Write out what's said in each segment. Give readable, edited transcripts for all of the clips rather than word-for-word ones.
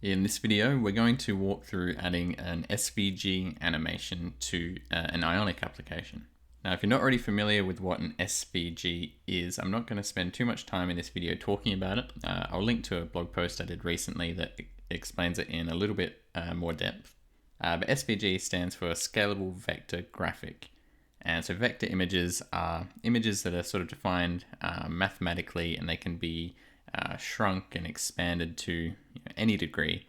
In this video, we're going to walk through adding an SVG animation to an Ionic application. Now, if you're not already familiar with what an SVG is, I'm not going to spend too much time in this video talking about it. I'll link to a blog post I did recently that explains it in a little bit more depth. But SVG stands for Scalable Vector Graphic. And so vector images are images that are sort of defined mathematically, and they can be shrunk and expanded to any degree.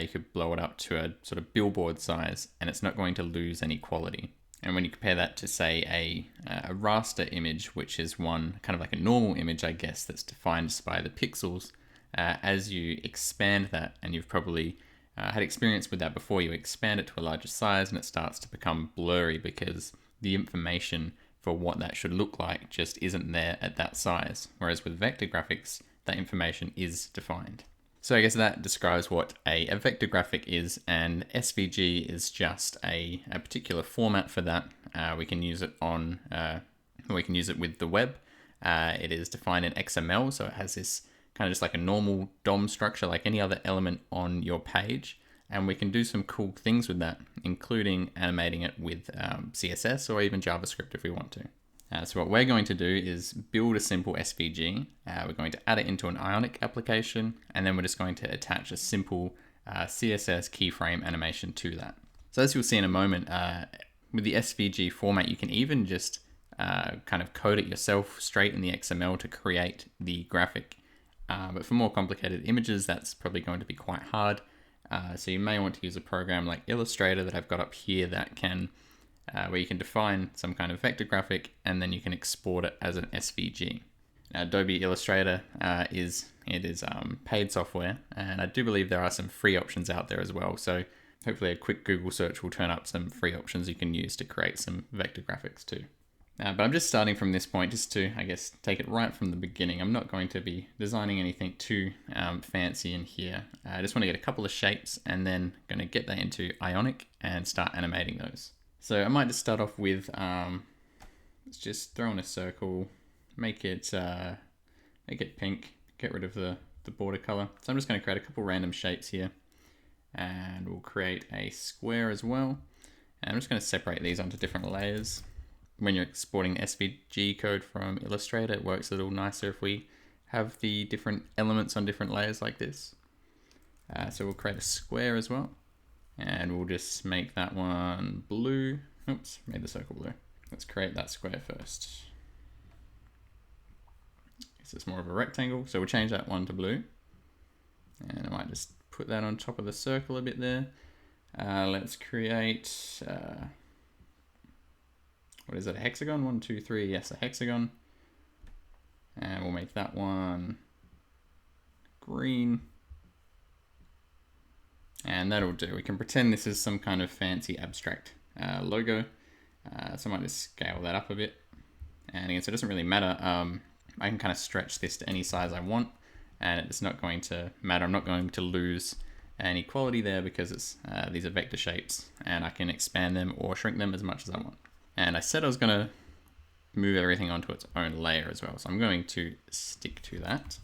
You could blow it up to a sort of billboard size, and it's not going to lose any quality. And when you compare that to, say, a raster image, which is one kind of like a normal image, I guess, that's defined just by the pixels, as you expand that, and you've probably had experience with that before, you expand it to a larger size and it starts to become blurry because the information for what that should look like just isn't there at that size. Whereas with vector graphics, that information is defined. So I guess that describes what a vector graphic is, and SVG is just a particular format for that. We can use it with the web. It is defined in XML, so it has this kind of just like a normal DOM structure like any other element on your page. And we can do some cool things with that, including animating it with CSS or even JavaScript if we want to. So what we're going to do is build a simple SVG. We're going to add it into an Ionic application, and then we're just going to attach a simple CSS keyframe animation to that. So as you'll see in a moment, with the SVG format, you can even just kind of code it yourself straight in the XML to create the graphic. But for more complicated images, that's probably going to be quite hard. So you may want to use a program like Illustrator that I've got up here that can where you can define some kind of vector graphic and then you can export it as an SVG. Now, Adobe Illustrator is paid software, and I do believe there are some free options out there as well. So hopefully a quick Google search will turn up some free options you can use to create some vector graphics too. But I'm just starting from this point just to, I guess, take it right from the beginning. I'm not going to be designing anything too fancy in here. I just want to get a couple of shapes and then going to get that into Ionic and start animating those. So I might just start off with, let's just throw in a circle, make it pink, get rid of the border color. So I'm just going to create a couple random shapes here, and we'll create a square as well. And I'm just going to separate these onto different layers. When you're exporting SVG code from Illustrator, it works a little nicer if we have the different elements on different layers like this. So we'll create a square as well. And we'll just make that one blue. Oops, made the circle blue. Let's create that square first. This is more of a rectangle, so we'll change that one to blue. And I might just put that on top of the circle a bit there. Let's create, what is it, a hexagon? 1, 2, 3, yes, a hexagon. And we'll make that one green. And that'll do. We can pretend this is some kind of fancy abstract logo. So I might just scale that up a bit. And again, so it doesn't really matter. I can kind of stretch this to any size I want, and it's not going to matter. I'm not going to lose any quality there because it's these are vector shapes, and I can expand them or shrink them as much as I want. And I said I was going to move everything onto its own layer as well. So I'm going to stick to that.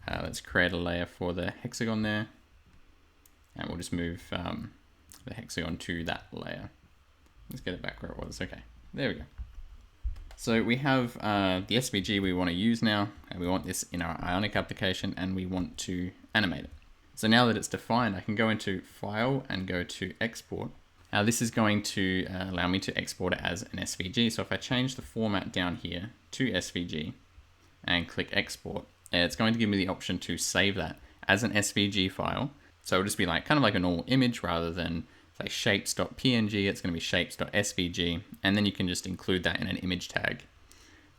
Let's create a layer for the hexagon there. And we'll just move the hexagon to that layer. Let's get it back where it was. Okay, there we go. So we have the SVG we want to use now, and we want this in our Ionic application, and we want to animate it. So now that it's defined, I can go into File and go to Export. Now this is going to allow me to export it as an SVG. So if I change the format down here to SVG and click Export, it's going to give me the option to save that as an SVG file. So it'll just be like kind of like a normal image rather than say shapes.png, it's going to be shapes.svg, and then you can just include that in an image tag.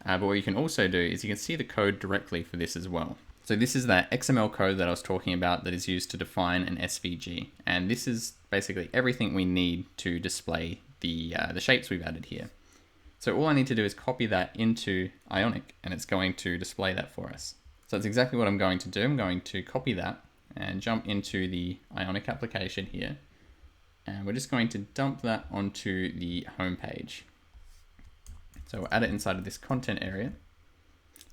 But what you can also do is you can see the code directly for this as well. So this is that XML code that I was talking about that is used to define an SVG. And this is basically everything we need to display the shapes we've added here. So all I need to do is copy that into Ionic, and it's going to display that for us. So that's exactly what I'm going to do. I'm going to copy that and jump into the Ionic application here. And we're just going to dump that onto the home page. So we'll add it inside of this content area.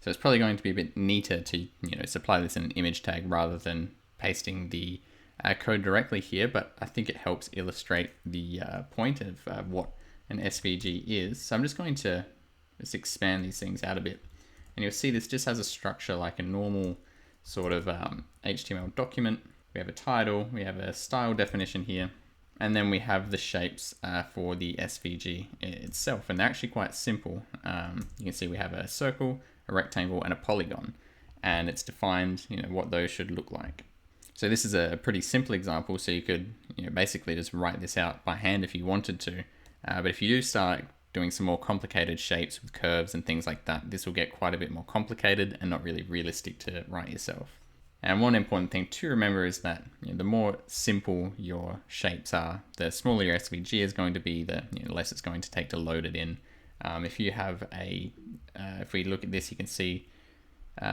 So it's probably going to be a bit neater to supply this in an image tag rather than pasting the code directly here, but I think it helps illustrate the point of what an SVG is. So I'm just going to expand these things out a bit. And you'll see this just has a structure like a normal sort of HTML document. We have a title, we have a style definition here, and then we have the shapes for the SVG itself. And they're actually quite simple. You can see we have a circle, a rectangle, and a polygon. And it's defined, what those should look like. So this is a pretty simple example. So you could, basically just write this out by hand if you wanted to. But if you do start doing some more complicated shapes with curves and things like that, this will get quite a bit more complicated and not really realistic to write yourself. And one important thing to remember is that the more simple your shapes are, the smaller your SVG is going to be, the less it's going to take to load it in. If you have if we look at this, you can see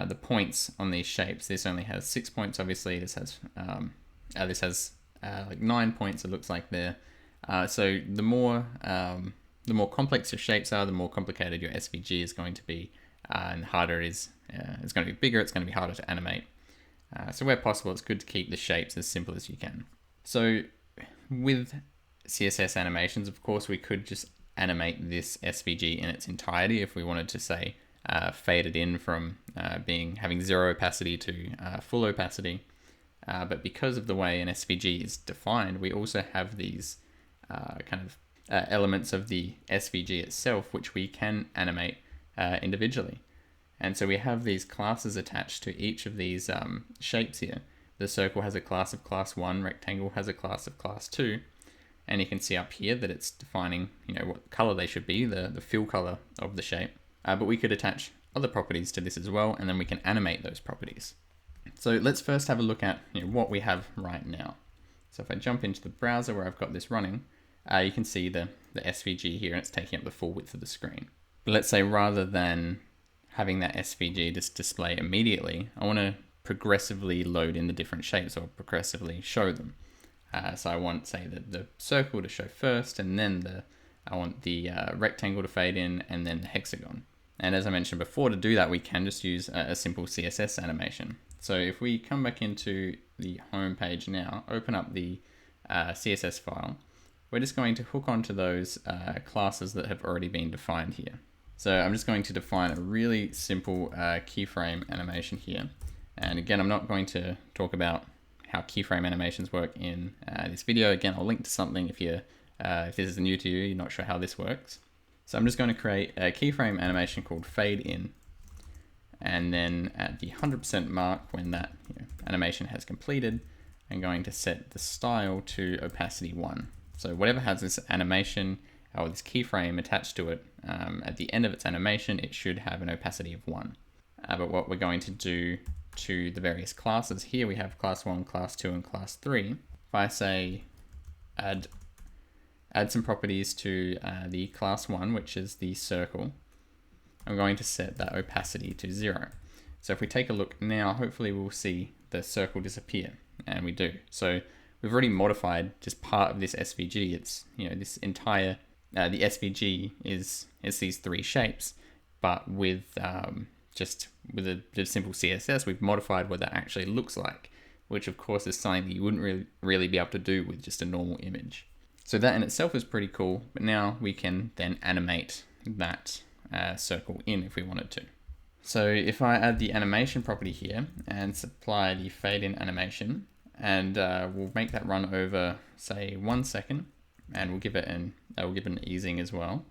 the points on these shapes. This only has 6 points, obviously. This has like 9 points, it looks like there. So the more complex your shapes are, the more complicated your SVG is going to be, and harder it is. It's going to be bigger, it's going to be harder to animate. So where possible, it's good to keep the shapes as simple as you can. So with CSS animations, of course, we could just animate this SVG in its entirety if we wanted to, say, fade it in from having zero opacity to full opacity. But because of the way an SVG is defined, we also have these elements of the SVG itself, which we can animate individually. And so we have these classes attached to each of these shapes here. The circle has a class of class 1, rectangle has a class of class 2, and you can see up here that it's defining what color they should be, the fill color of the shape. But we could attach other properties to this as well, and then we can animate those properties. So let's first have a look at what we have right now. So if I jump into the browser where I've got this running, you can see the SVG here, and it's taking up the full width of the screen. But let's say rather than having that SVG just display immediately, I want to progressively load in the different shapes or progressively show them. So I want, say, the circle to show first, and then I want the rectangle to fade in, and then the hexagon. And as I mentioned before, to do that, we can just use a simple CSS animation. So if we come back into the home page now, open up the CSS file, we're just going to hook onto those classes that have already been defined here. So I'm just going to define a really simple keyframe animation here. And again, I'm not going to talk about how keyframe animations work in this video. Again, I'll link to something if this is new to you, you're not sure how this works. So I'm just going to create a keyframe animation called fade in. And then at the 100% mark, when that animation has completed, I'm going to set the style to opacity 1. So whatever has this animation or this keyframe attached to it, at the end of its animation, it should have an opacity of 1. But what we're going to do to the various classes here, we have class 1, class 2, and class 3. If I say add some properties to the class 1, which is the circle, I'm going to set that opacity to 0. So if we take a look now, hopefully we'll see the circle disappear, and we do. So we've already modified just part of this SVG. It's this entire the SVG is these three shapes, but with just a simple CSS, we've modified what that actually looks like, which of course is something that you wouldn't really be able to do with just a normal image. So that in itself is pretty cool, but now we can then animate that circle in if we wanted to. So if I add the animation property here and supply the fade in animation, and we'll make that run over, say, 1 second, and we'll give it an easing as well.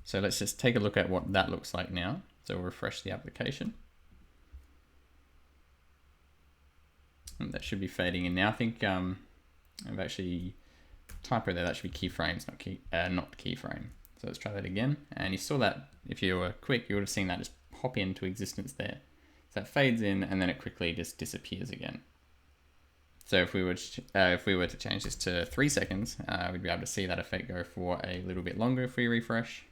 So let's just take a look at what that looks like now. So we'll refresh the application. And that should be fading in now. I think I've actually typo there. That should be keyframes, not keyframe. So let's try that again. And you saw that, if you were quick, you would have seen that just pop into existence there. So that fades in, and then it quickly just disappears again. So if we were to change this to 3 seconds, we'd be able to see that effect go for a little bit longer if we refresh.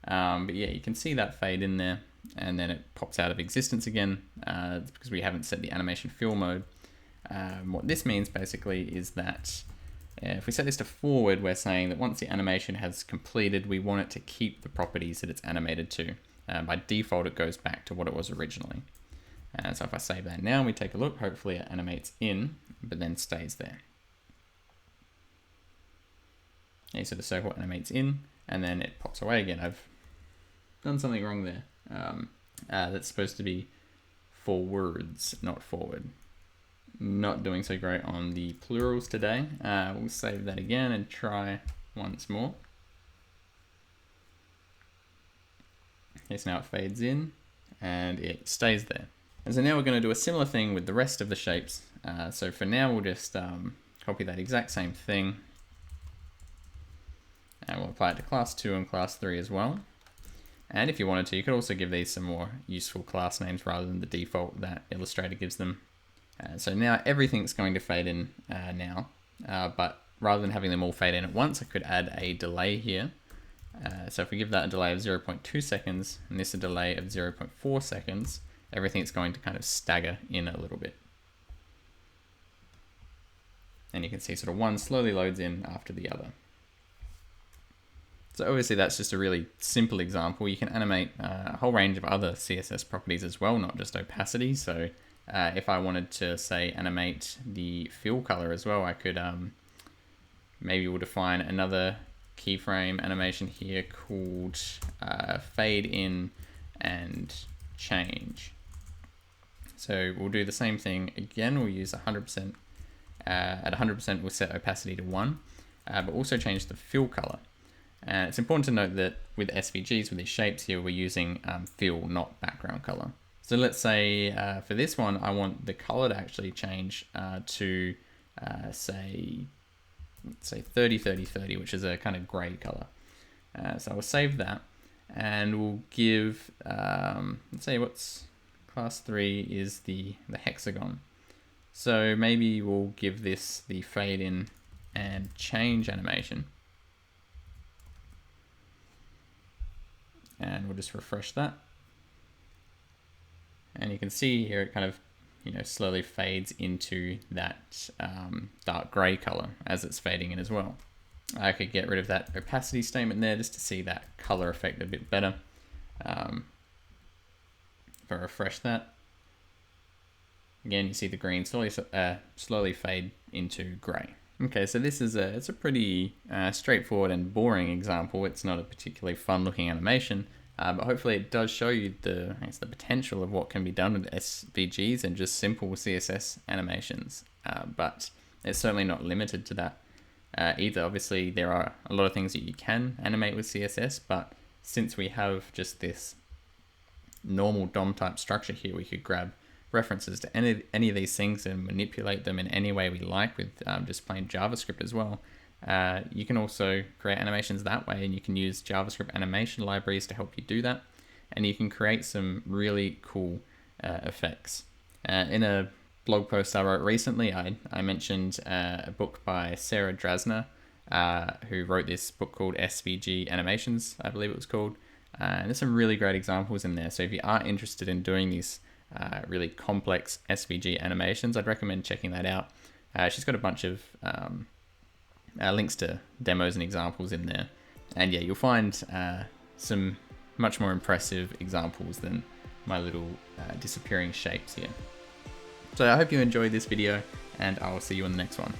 But yeah, you can see that fade in there, and then it pops out of existence again. It's because we haven't set the animation fill mode. What this means basically is that if we set this to forward, we're saying that once the animation has completed, we want it to keep the properties that it's animated to. By default, it goes back to what it was originally. And so if I save that now, we take a look, hopefully it animates in, but then stays there. Okay, so the circle animates in, and then it pops away again. I've done something wrong there. That's supposed to be forwards, not forward. Not doing so great on the plurals today. We'll save that again and try once more. Okay, so now it fades in and it stays there. And so now we're going to do a similar thing with the rest of the shapes. So for now, we'll just copy that exact same thing. And we'll apply it to class 2 and class 3 as well. And if you wanted to, you could also give these some more useful class names rather than the default that Illustrator gives them. So now everything's going to fade in now, but rather than having them all fade in at once, I could add a delay here. So if we give that a delay of 0.2 seconds and this a delay of 0.4 seconds, everything's going to kind of stagger in a little bit. And you can see sort of one slowly loads in after the other. So obviously that's just a really simple example. You can animate a whole range of other CSS properties as well, not just opacity. So if I wanted to say animate the fill color as well, I could maybe we'll define another keyframe animation here called fade in and change. So we'll do the same thing again. We'll use 100%. At 100% we'll set opacity to 1, but also change the fill color. It's important to note that with SVGs, with these shapes here, we're using fill, not background color. So let's say for this one, I want the color to actually change to say 30, 30, 30, which is a kind of gray color. So I'll save that and we'll give, let's say what's class 3 is the hexagon. So maybe we'll give this the fade in and change animation. And we'll just refresh that. And you can see here it kind of, slowly fades into that dark gray color as it's fading in as well. I could get rid of that opacity statement there just to see that color effect a bit better. If I refresh that, again, you see the green slowly fade into gray. Okay, so this is it's a pretty straightforward and boring example. It's not a particularly fun-looking animation, but hopefully it does show you the potential of what can be done with SVGs and just simple CSS animations. But it's certainly not limited to that either. Obviously, there are a lot of things that you can animate with CSS, but since we have just this normal DOM type structure here, we could grab references to any of these things and manipulate them in any way we like with just plain JavaScript as well. You can also create animations that way, and you can use JavaScript animation libraries to help you do that. And you can create some really cool effects. In a blog post I wrote recently, I mentioned a book by Sarah Drasner, who wrote this book called SVG Animations, I believe it was called. And there's some really great examples in there. So if you are interested in doing these really complex SVG animations, I'd recommend checking that out. She's got a bunch of links to demos and examples in there. And yeah, you'll find some much more impressive examples than my little disappearing shapes here. So I hope you enjoyed this video, and I will see you in the next one.